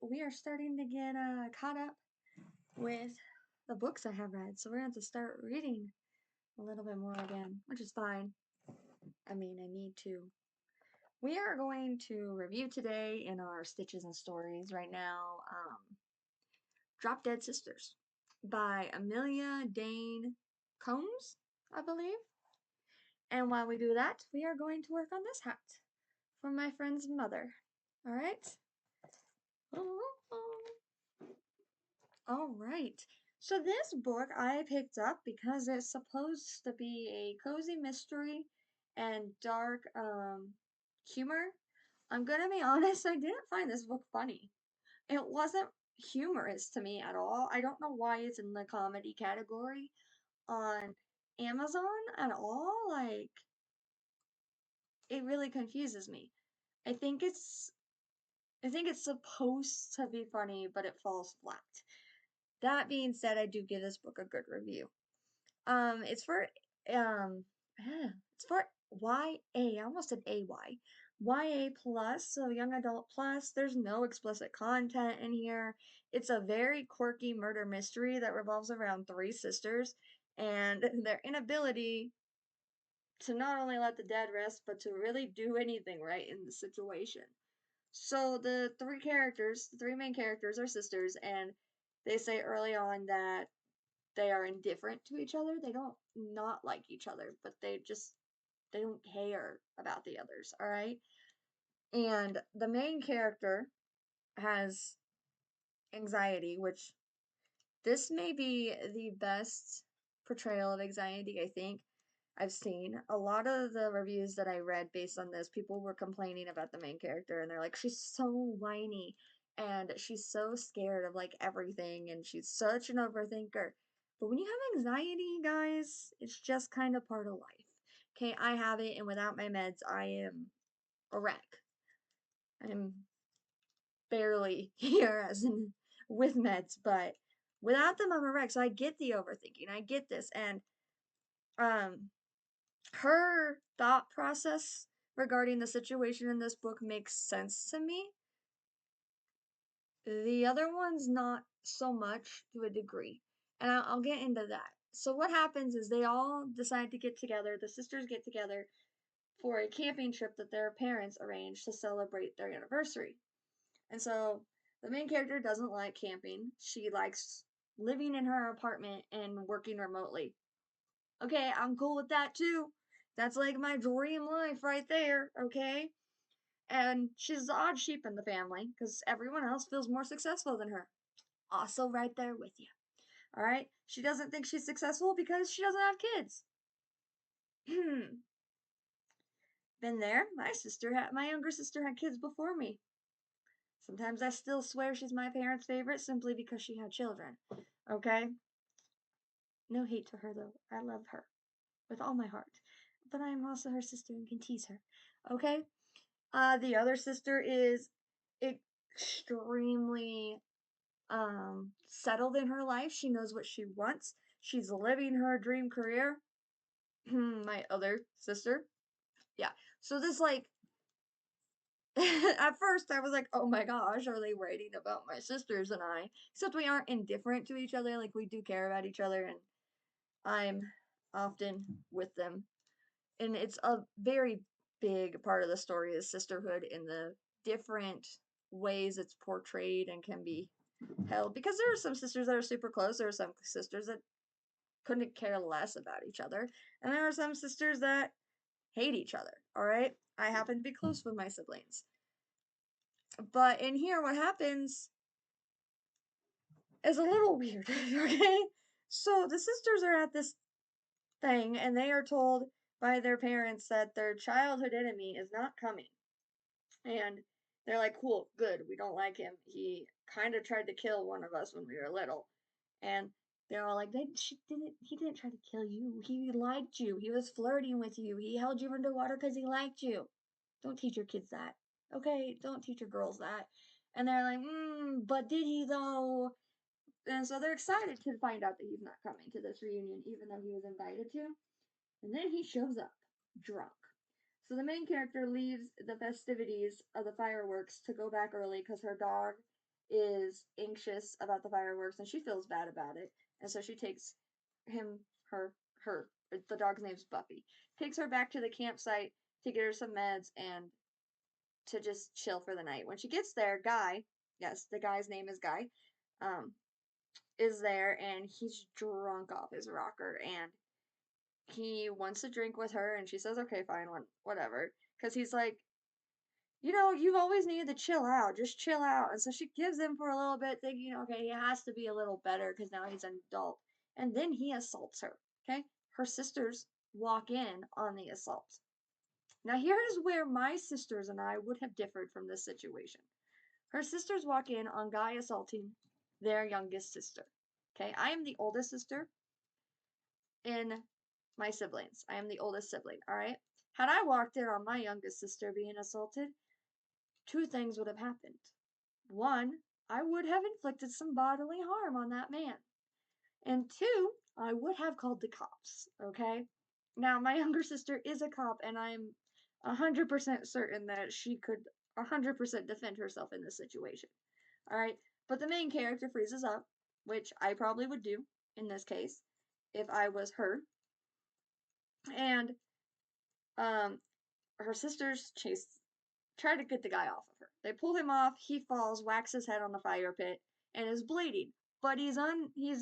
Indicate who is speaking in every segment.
Speaker 1: we are starting to get caught up with the books I have read. So we're going to start reading a little bit more again, which is fine. I mean, I need to. We are going to review today in our Stitches and Stories right now Drop Dead Sisters by Amelia Dane Combs, I believe. And while we do that, we are going to work on this hat for my friend's mother. All right? All right. So this book I picked up because it's supposed to be a cozy mystery and dark humor. I'm gonna be honest, I didn't find this book funny. It wasn't humorous to me at all. I don't know why it's in the comedy category on Amazon at all. Like, it really confuses me. I think it's I think it's supposed to be funny, but it falls flat. That being said, I do give this book a good review. It's for um, it's for YA. I almost said AY. YA plus, so young adult plus. There's no explicit content in here. It's a very quirky murder mystery that revolves around three sisters and their inability to not only let the dead rest, but to really do anything right in the situation. So the three main characters are sisters, and they say early on that they are indifferent to each other. They don't not like each other, but they don't care about the others, all right? And the main character has anxiety, which this may be the best portrayal of anxiety I think I've seen. A lot of the reviews that I read based on this, people were complaining about the main character and they're like, she's so whiny and she's so scared of like everything and she's such an overthinker. But when you have anxiety, guys, it's just kind of part of life. Okay, I have it, and without my meds, I am a wreck. I'm barely here as in with meds, but without them, I'm a wreck. So I get the overthinking. I get this. And um her thought process regarding the situation in this book makes sense to me. The other one's not so much to a degree. And I'll get into that. So what happens is they all decide to get together, the sisters get together for a camping trip that their parents arranged to celebrate their anniversary. And so the main character doesn't like camping. She likes living in her apartment and working remotely. Okay, I'm cool with that too. That's like my dream life right there, okay? And she's the odd sheep in the family because everyone else feels more successful than her. Also, right there with you. All right? She doesn't think she's successful because she doesn't have kids. Been there. My younger sister had kids before me. Sometimes I still swear she's my parents' favorite simply because she had children. Okay? No hate to her though. I love her with all my heart. But I am also her sister and can tease her. Okay? The other sister is extremely settled in her life. She knows what she wants. She's living her dream career. My other sister. Yeah. So this like at first I was like, oh my gosh, are they writing about my sisters and I? Except we aren't indifferent to each other, like we do care about each other and I'm often with them. And it's a very big part of the story is sisterhood in the different ways it's portrayed and can be held. Because there are some sisters that are super close, there are some sisters that couldn't care less about each other, and there are some sisters that hate each other, alright? I happen to be close with my siblings. But in here, what happens is a little weird, okay? So the sisters are at this thing, and they are told by their parents that their childhood enemy is not coming. And they're like, cool, good, we don't like him. He kind of tried to kill one of us when we were little. And they're all like, he didn't try to kill you. He liked you. He was flirting with you. He held you underwater because he liked you. Don't teach your kids that. Okay, don't teach your girls that. And they're like, but did he though? And so they're excited to find out that he's not coming to this reunion, even though he was invited to. And then he shows up, drunk. So the main character leaves the festivities of the fireworks to go back early because her dog is anxious about the fireworks and she feels bad about it. And so she takes him, her, the dog's name's Buffy, takes her back to the campsite to get her some meds and to just chill for the night. When she gets there, Guy, yes, the guy's name is Guy, um, is there and he's drunk off his rocker and he wants to drink with her and she says, okay, fine, whatever. Because he's like, you've always needed to chill out. Just chill out. And so she gives him for a little bit, thinking, okay, he has to be a little better because now he's an adult. And then he assaults her. Okay? Her sisters walk in on the assault. Now, here's where my sisters and I would have differed from this situation. Her sisters walk in on Guy assaulting their youngest sister. Okay? I am the oldest sister in my siblings. I am the oldest sibling. All right? Had I walked in on my youngest sister being assaulted, two things would have happened. One, I would have inflicted some bodily harm on that man. And two, I would have called the cops, okay? Now, my younger sister is a cop, and I'm 100% certain that she could 100% defend herself in this situation. Alright? But the main character freezes up, which I probably would do in this case if I was her. And um, her sisters try to get the guy off of her. They pull him off, he falls, whacks his head on the fire pit, and is bleeding. But he's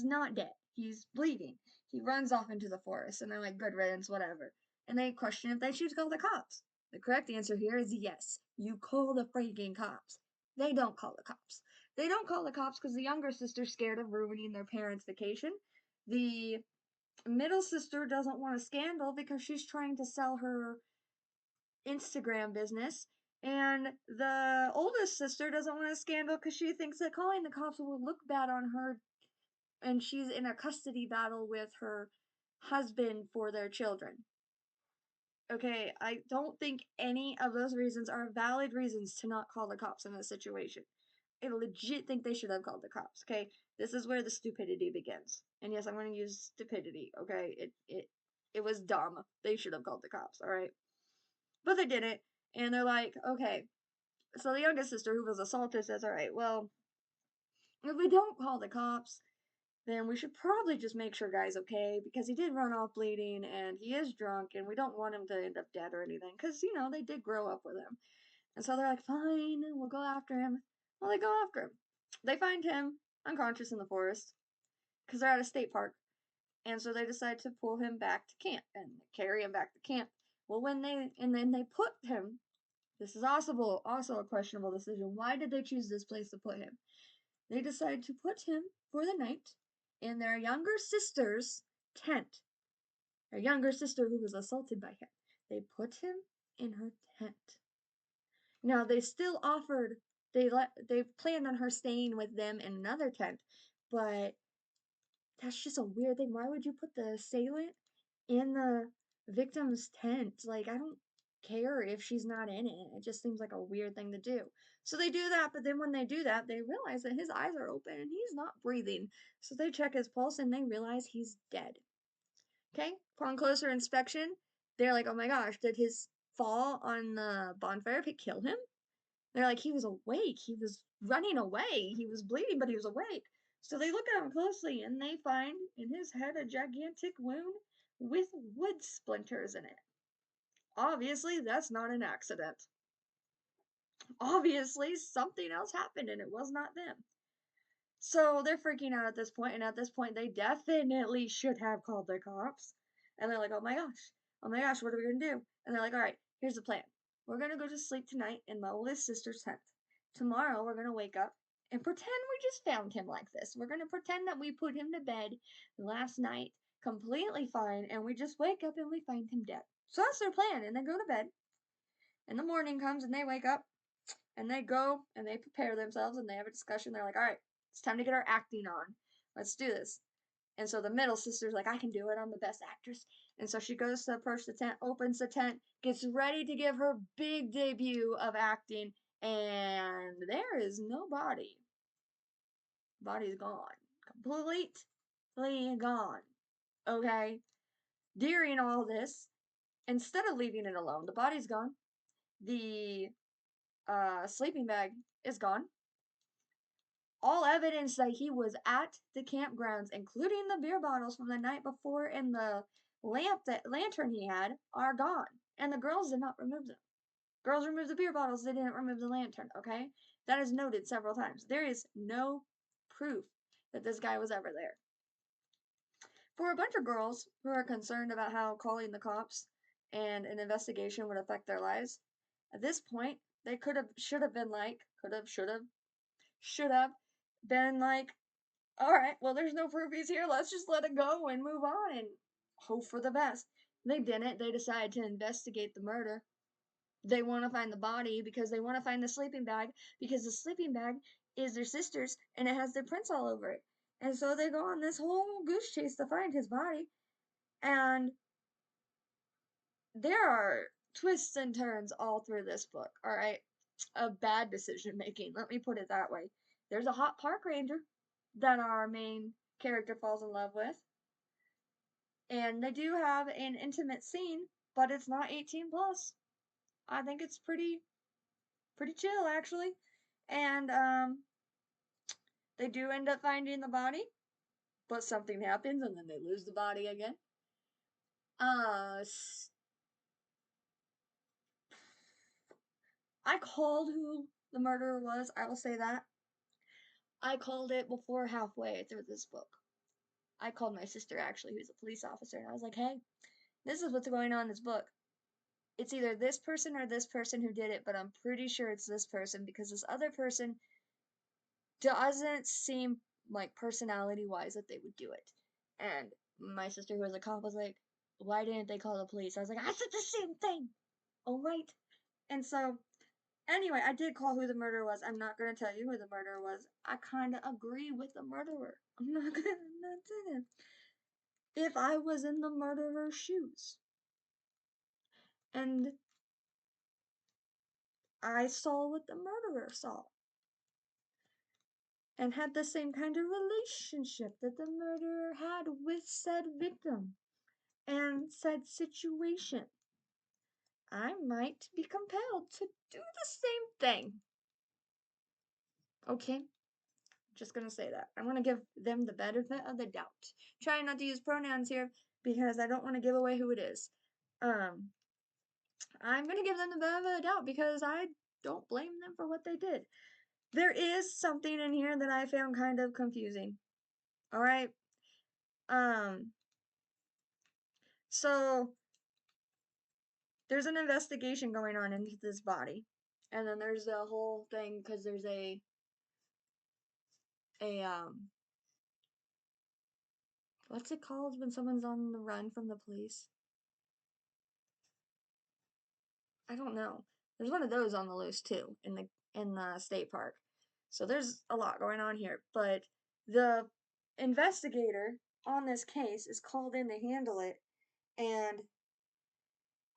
Speaker 1: not dead. He's bleeding. He runs off into the forest, and they're like, good riddance, whatever. And they question if they should call the cops. The correct answer here is yes. You call the freaking cops. They don't call the cops. They don't call the cops because the younger sister's scared of ruining their parents' vacation. The middle sister doesn't want a scandal because she's trying to sell her Instagram business. And the oldest sister doesn't want a scandal because she thinks that calling the cops will look bad on her, and she's in a custody battle with her husband for their children. Okay, I don't think any of those reasons are valid reasons to not call the cops in this situation. I legit think they should have called the cops, okay? This is where the stupidity begins. And yes, I'm going to use stupidity, okay? It was dumb. They should have called the cops, alright? But they didn't, and they're like, okay. So the youngest sister who was assaulted says, alright, well, if we don't call the cops, then we should probably just make sure Guy's okay, because he did run off bleeding, and he is drunk, and we don't want him to end up dead or anything, because, they did grow up with him. And so they're like, fine, we'll go after him. Well, they go after him. They find him unconscious in the forest, because they're at a state park, and so they decide to pull him back to camp, and carry him back to camp. Well, then they put him. This is also a questionable decision. Why did they choose this place to put him? They decided to put him for the night in their younger sister's tent. Their younger sister who was assaulted by him. They put him in her tent. Now they still offered they planned on her staying with them in another tent, but that's just a weird thing. Why would you put the assailant in the victim's tent? Like, I don't care if she's not in it. It just seems like a weird thing to do. So they do that, but then when they do that, they realize that his eyes are open and he's not breathing. So they check his pulse and they realize he's dead. Okay? Upon closer inspection, they're like, oh my gosh, did his fall on the bonfire pit kill him? They're like, he was awake. He was running away. He was bleeding, but he was awake. So they look at him closely and they find in his head a gigantic wound with wood splinters in it. Obviously, that's not an accident. Obviously, something else happened and it was not them. So they're freaking out at this point, and at this point, they definitely should have called the cops. And they're like, oh my gosh, what are we gonna do? And they're like, all right, here's the plan. We're gonna go to sleep tonight in my oldest sister's tent. Tomorrow, we're gonna wake up and pretend we just found him like this. We're gonna pretend that we put him to bed last night completely fine, and we just wake up and we find him dead. So that's their plan, and they go to bed. And the morning comes, and they wake up, and they go, and they prepare themselves, and they have a discussion. They're like, all right, it's time to get our acting on. Let's do this. And so the middle sister's like, I can do it. I'm the best actress. And so she goes to approach the tent, opens the tent, gets ready to give her big debut of acting, and there is no body. Body's gone. Completely gone. Okay? During all this, instead of leaving it alone, the body's gone. The sleeping bag is gone. all evidence that he was at the campgrounds, including the beer bottles from the night before and the lantern he had, are gone. And the girls did not remove them. Girls removed the beer bottles, they didn't remove the lantern, okay? That is noted several times. There is no proof that this guy was ever there. For a bunch of girls who are concerned about how calling the cops and an investigation would affect their lives, at this point, they should have been like, should have been like, all right, well, there's no proof he's here. Let's just let it go and move on and hope for the best. They didn't. They decided to investigate the murder. They want to find the body because they want to find the sleeping bag because the sleeping bag is their sister's and it has their prints all over it. And so they go on this whole goose chase to find his body. And there are twists and turns all through this book, all right? Of bad decision making, let me put it that way. There's a hot park ranger that our main character falls in love with. And they do have an intimate scene, but it's not 18 plus. I think it's pretty chill actually. And they do end up finding the body, but something happens and then they lose the body again. I called who the murderer was, I will say that. I called it before halfway through this book. I called my sister actually, who's a police officer, and I was like, hey, this is what's going on in this book. It's either this person or this person who did it, but I'm pretty sure it's this person because this other person doesn't seem like personality wise that they would do it. And my sister, who was a cop, was like, why didn't they call the police? I was like, I said the same thing. Oh, right. And so, anyway, I did call who the murderer was. I'm not going to tell you who the murderer was. I kind of agree with the murderer. I'm not going to. If I was in the murderer's shoes and I saw what the murderer saw and had the same kind of relationship that the murderer had with said victim and said situation, I might be compelled to do the same thing. Okay? Just gonna say that. I want to give them the benefit of the doubt. Trying not to use pronouns here because I don't want to give away who it is. I'm gonna give them the benefit of the doubt because I don't blame them for what they did. There is something in here that I found kind of confusing. All right. So there's an investigation going on into this body, and then there's the whole thing because there's a what's it called when someone's on the run from the police? I don't know. There's one of those on the loose too in the state park. So there's a lot going on here, but the investigator on this case is called in to handle it, and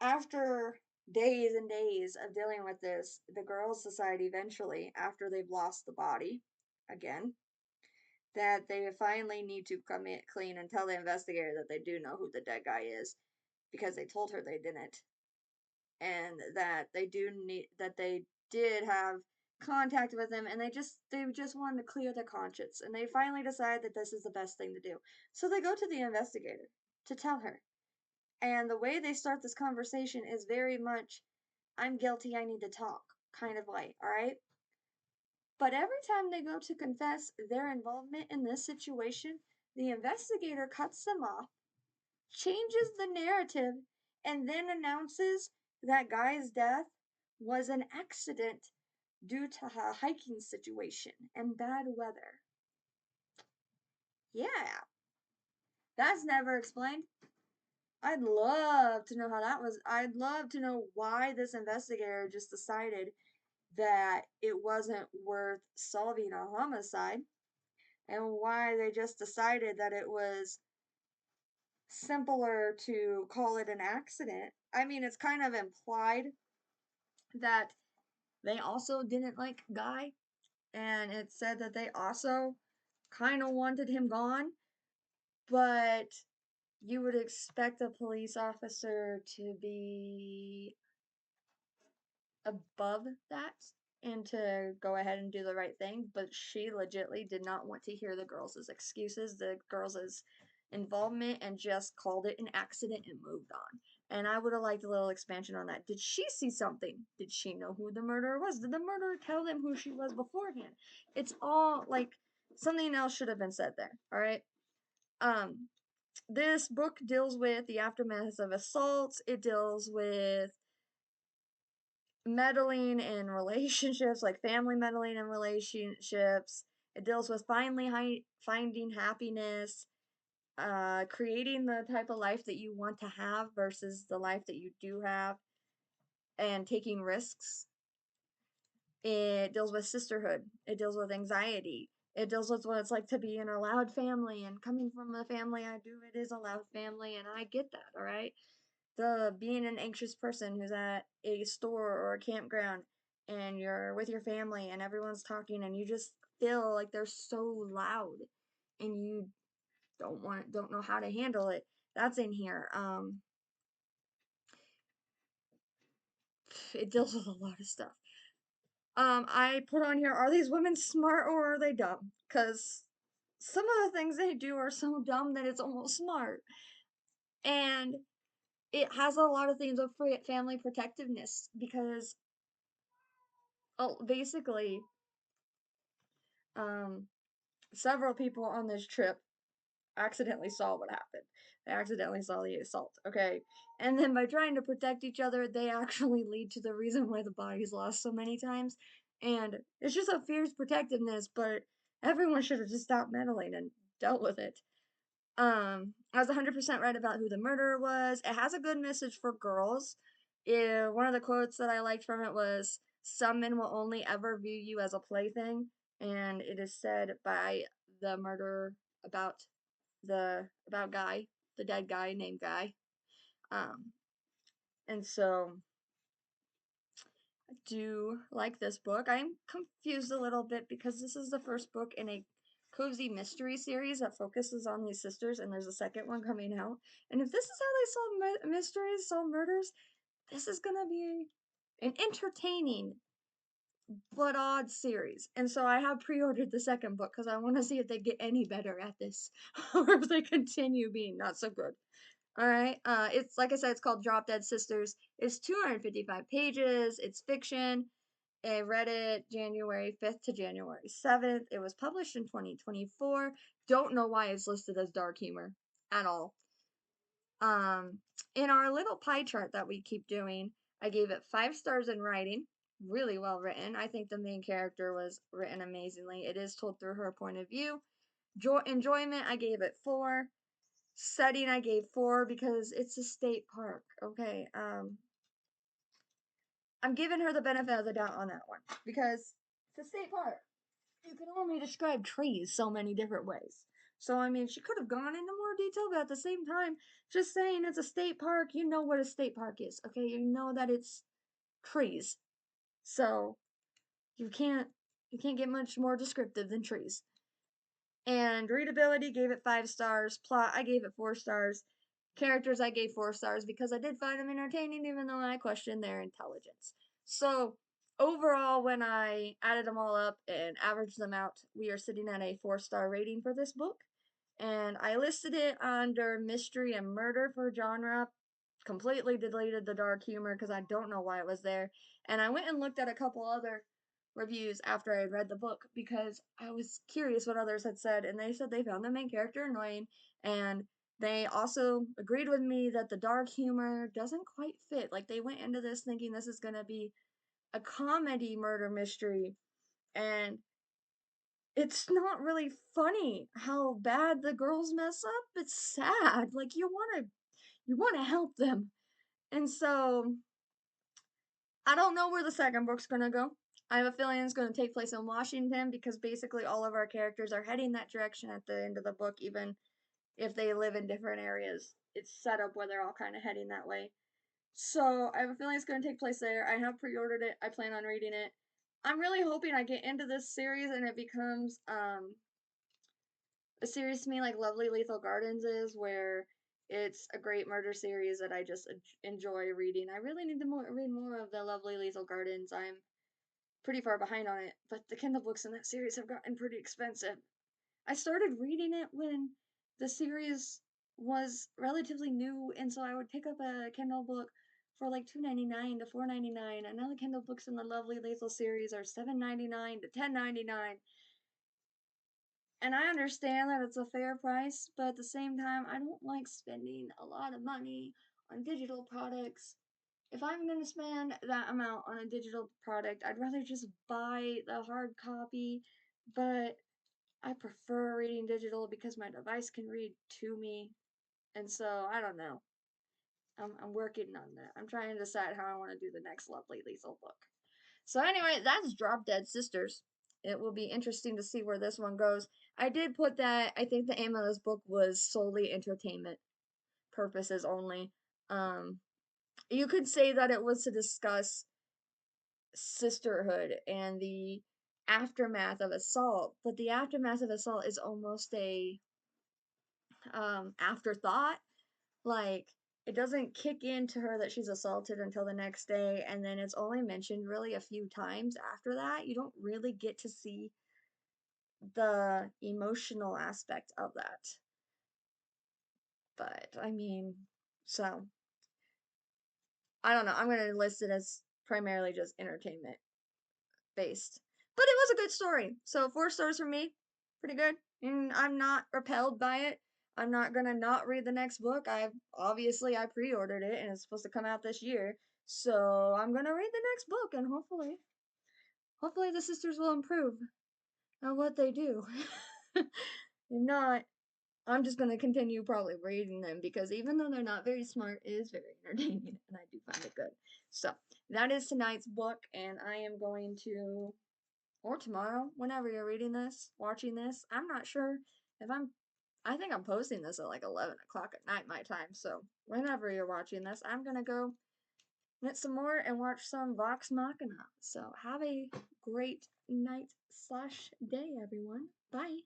Speaker 1: after days and days of dealing with this, the girls decide eventually, after they've lost the body again, that they finally need to come in clean and tell the investigator that they do know who the dead guy is because they told her they didn't, and that they did have contact with him, and they just wanted to clear their conscience, and they finally decide that this is the best thing to do. So they go to the investigator to tell her, and the way they start this conversation is very much, I'm guilty, I need to talk kind of way, all right? But every time they go to confess their involvement in this situation, the investigator cuts them off, changes the narrative, and then announces that guy's death was an accident due to a hiking situation and bad weather. Yeah, that's never explained. I'd love to know how that was. I'd love to know why this investigator just decided that it wasn't worth solving a homicide and why they just decided that it was simpler to call it an accident. I mean, it's kind of implied that they also didn't like Guy, and it said that they also kind of wanted him gone, but you would expect a police officer to be above that. and to go ahead and do the right thing, but she legitly did not want to hear the girls' excuses, the girls' involvement, and just called it an accident and moved on. And I would have liked a little expansion on that. Did she see something? Did she know who the murderer was? Did the murderer tell them who she was beforehand? It's all like something else should have been said there, all right? Um, this book deals with the aftermath of assaults. It deals with meddling in relationships, like family meddling in relationships. It deals with finding happiness, creating the type of life that you want to have versus the life that you do have, and taking risks. It deals with sisterhood. It deals with anxiety. It deals with what it's like to be in a loud family, and coming from the family I do, it is a loud family, and I get that, all right? The being an anxious person who's at a store or a campground and you're with your family and everyone's talking and you just feel like they're so loud and you don't know how to handle it. That's in here. It deals with a lot of stuff. I put on here, are these women smart or are they dumb? Because some of the things they do are so dumb that it's almost smart. And it has a lot of things of family protectiveness because, oh, basically, um, several people on this trip accidentally saw what happened. They accidentally saw the assault, okay? And then by trying to protect each other, they actually lead to the reason why the body's lost so many times. And it's just a fierce protectiveness, but everyone should have just stopped meddling and dealt with it. I was 100% right about who the murderer was. It has a good message for girls. One of the quotes that I liked from it was, "Some men will only ever view you as a plaything," and it is said by the murderer about about Guy, the dead guy named Guy. Um, and so I do like this book. I'm confused a little bit because this is the first book in a cozy mystery series that focuses on these sisters, and there's a second one coming out. And if this is how they solve mysteries, solve murders, this is gonna be an entertaining but odd series. And so I have pre-ordered the second book because I want to see if they get any better at this, or if they continue being not so good. All right. It's like I said, it's called Drop Dead Sisters. It's 255 pages. It's fiction. I read it January 5th to January 7th. It was published in 2024. Don't know why it's listed as dark humor at all. Um, in our little pie chart that we keep doing, I gave it 5 stars in writing. Really well written. I think the main character was written amazingly. It is told through her point of view. Enjoyment, I gave it 4. Setting, I gave 4 because it's a state park. Okay. I'm giving her the benefit of the doubt on that one because it's a state park. You can only describe trees so many different ways. So, I mean, she could have gone into more detail, but at the same time, just saying it's a state park, you know what a state park is, okay? You know that it's trees. So, you can't get much more descriptive than trees. And readability, gave it 5 stars. Plot, I gave it 4 stars. Characters, I gave 4 stars because I did find them entertaining, even though I questioned their intelligence. So, overall, when I added them all up and averaged them out, we are sitting at a 4-star rating for this book. And I listed it under mystery and murder for genre. Completely deleted the dark humor because I don't know why it was there. And I went and looked at a couple other reviews after I read the book because I was curious what others had said, and they said they found the main character annoying, and they also agreed with me that the dark humor doesn't quite fit. Like, they went into this thinking this is gonna be a comedy murder mystery, and it's not really funny how bad the girls mess up. It's sad. Like, you wanna help them. And so I don't know where the second book's gonna go. I have a feeling it's going to take place in Washington because basically all of our characters are heading that direction at the end of the book, even if they live in different areas. It's set up where they're all kind of heading that way. So I have a feeling it's going to take place there. I have pre-ordered it. I plan on reading it. I'm really hoping I get into this series and it becomes a series to me like Lovely Lethal Gardens is, where it's a great murder series that I just enjoy reading. I really need to read more of the Lovely Lethal Gardens. pretty far behind on it, but the Kindle books in that series have gotten pretty expensive. I started reading it when the series was relatively new, and so I would pick up a Kindle book for like $2.99 to $4.99. And now the Kindle books in the Lovely Lethal series are $7.99 to $10.99. And I understand that it's a fair price, but at the same time, I don't like spending a lot of money on digital products. If I'm going to spend that amount on a digital product, I'd rather just buy the hard copy, but I prefer reading digital because my device can read to me. And so, I don't know. I'm working on that. I'm trying to decide how I want to do the next Lovely Lethal book. So anyway, that's Drop Dead Sisters. It will be interesting to see where this one goes. I did put that I think the aim of this book was solely entertainment purposes only. Um, you could say that it was to discuss sisterhood and the aftermath of assault, but the aftermath of assault is almost a afterthought. Like, it doesn't kick into her that she's assaulted until the next day, and then it's only mentioned really a few times after that. You don't really get to see the emotional aspect of that. But I mean, so I don't know. I'm gonna list it as primarily just entertainment based. But it was a good story. So 4 stars for me. Pretty good. And I'm not repelled by it. I'm not gonna not read the next book. I pre-ordered it and it's supposed to come out this year. So I'm gonna read the next book and hopefully the sisters will improve at what they do. If not, I'm just gonna continue probably reading them because even though they're not very smart, it is very entertaining and I do find it good. So that is tonight's book, and I am going to, or tomorrow, whenever you're reading this, watching this. I'm not sure if I think I'm posting this at like 11 o'clock at night my time. So whenever you're watching this, I'm gonna go knit some more and watch some Vox Machina. So have a great night/day, everyone. Bye.